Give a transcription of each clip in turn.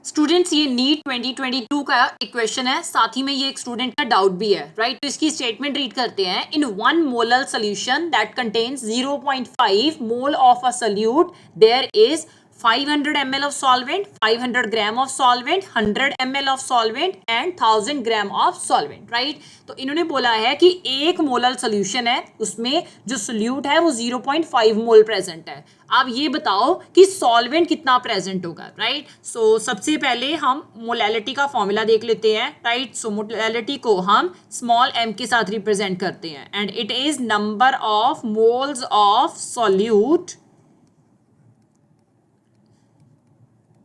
Students ये NEET 2022 का एक क्वेश्चन है, साथ ही में ये एक स्टूडेंट का डाउट भी है, राइट। तो इसकी स्टेटमेंट रीड करते हैं। In 1 molar solution that contains 0.5 mole of a solute there is 500 ml of solvent, 500 gram of solvent, 100 ml of solvent and 1000 gram of solvent, right. तो इन्होंने बोला है कि एक मोलर सोल्यूशन है, उसमें जो सोल्यूट है वो 0.5 मोल प्रेजेंट है। आप ये बताओ कि सॉल्वेंट कितना प्रेजेंट होगा, राइट। सो सबसे पहले हम मोलैलिटी का फॉर्मूला देख लेते हैं, राइट। सो मोलैलिटी को हम स्मॉल m के साथ रिप्रेजेंट करते हैं and it is number of moles of solute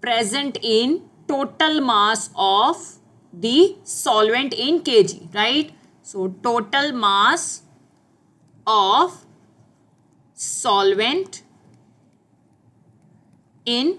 present in total mass of the solvent in kg, right? So total mass of solvent in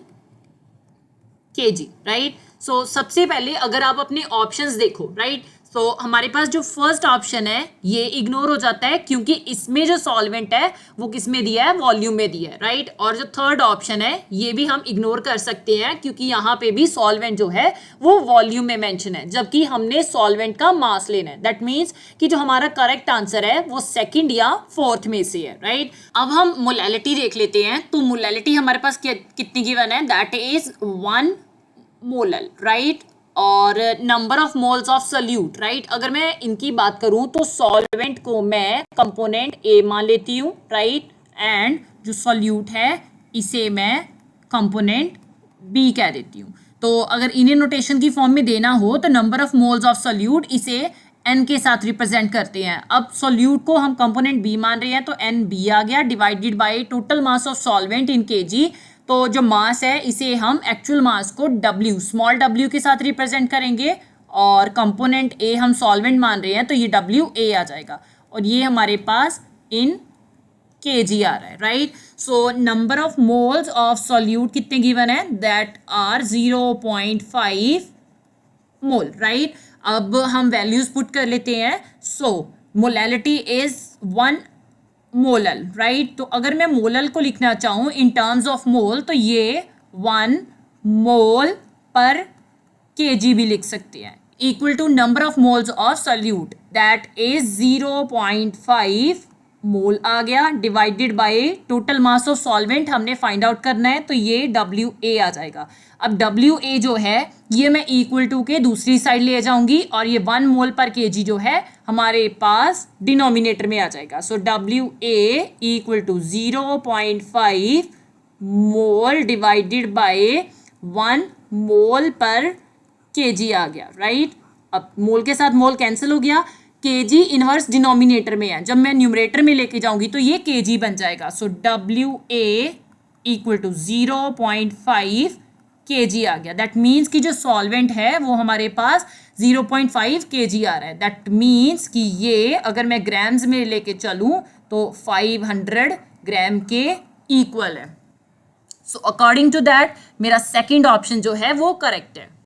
kg, right? So सबसे पहले अगर आप अपने ऑप्शंस देखो, राइट। तो हमारे पास जो फर्स्ट ऑप्शन है ये इग्नोर हो जाता है क्योंकि इसमें जो सॉल्वेंट है वो किस में दिया है, वॉल्यूम में दिया है, राइट। और जो थर्ड ऑप्शन है ये भी हम इग्नोर कर सकते हैं क्योंकि यहाँ पे भी सॉल्वेंट जो है वो वॉल्यूम में मेंशन है, जबकि हमने सॉल्वेंट का मास लेना है। दैट मीन्स कि जो हमारा करेक्ट आंसर है वो सेकंड या फोर्थ में से है, राइट। अब हम मोलैलिटी देख लेते हैं। तो मोलैलिटी हमारे पास कितनी गिवन है, दैट इज 1 मोलल, राइट। और number of moles of solute, right. अगर मैं इनकी बात करूं तो सॉल्वेंट को मैं कंपोनेंट ए मान लेती हूं, राइट। एंड जो सोल्यूट है इसे मैं कंपोनेंट बी कह देती हूं। तो अगर इन्हें नोटेशन की फॉर्म में देना हो तो number of moles of solute इसे एन के साथ रिप्रेजेंट करते हैं। अब सोल्यूट को हम कंपोनेंट बी मान रहे हैं तो एन बी आ गया, divided by total mass of solvent in KG. तो जो मास है इसे हम एक्चुअल मास को W, स्मॉल w के साथ रिप्रेजेंट करेंगे और कंपोनेंट A हम सॉल्वेंट मान रहे हैं तो ये WA आ जाएगा और ये हमारे पास इन kg आ रहा है, right. So number of moles of solute कितने गिवन है, दैट आर 0.5 मोल, राइट। अब हम वैल्यूज पुट कर लेते हैं। सो मोलैलिटी इज 1 मोलल, राइट। तो अगर मैं मोलल को लिखना चाहूँ इन टर्म्स ऑफ मोल तो ये 1 मोल पर केजी भी लिख सकते हैं, equal to number of moles of solute that is 0.5 mole आ गया, divided by total mass of solvent हमने फाइंड आउट करना है तो ये WA आ जाएगा। अब WA जो है ये मैं इक्वल टू के दूसरी साइड ले जाऊंगी और ये 1 मोल पर केजी जो है हमारे पास डिनोमिनेटर में आ जाएगा। So WA equal to 0.5 mole divided by 1 mole पर केजी आ गया, राइट। अब मोल के साथ मोल कैंसिल हो गया, केजी इनवर्स डिनोमिनेटर में है, जब मैं न्यूमरेटर में लेके जाऊंगी तो ये केजी बन जाएगा। So WA equal to 0.5 KG आ गया। दैट मीन्स कि जो सॉल्वेंट है वो हमारे पास 0.5 केजी आ रहा है। दैट मीन्स कि ये अगर मैं ग्राम्स में लेके चलूँ तो 500 ग्राम के इक्वल है। सो अकॉर्डिंग टू दैट मेरा सेकेंड ऑप्शन जो है वो करेक्ट है।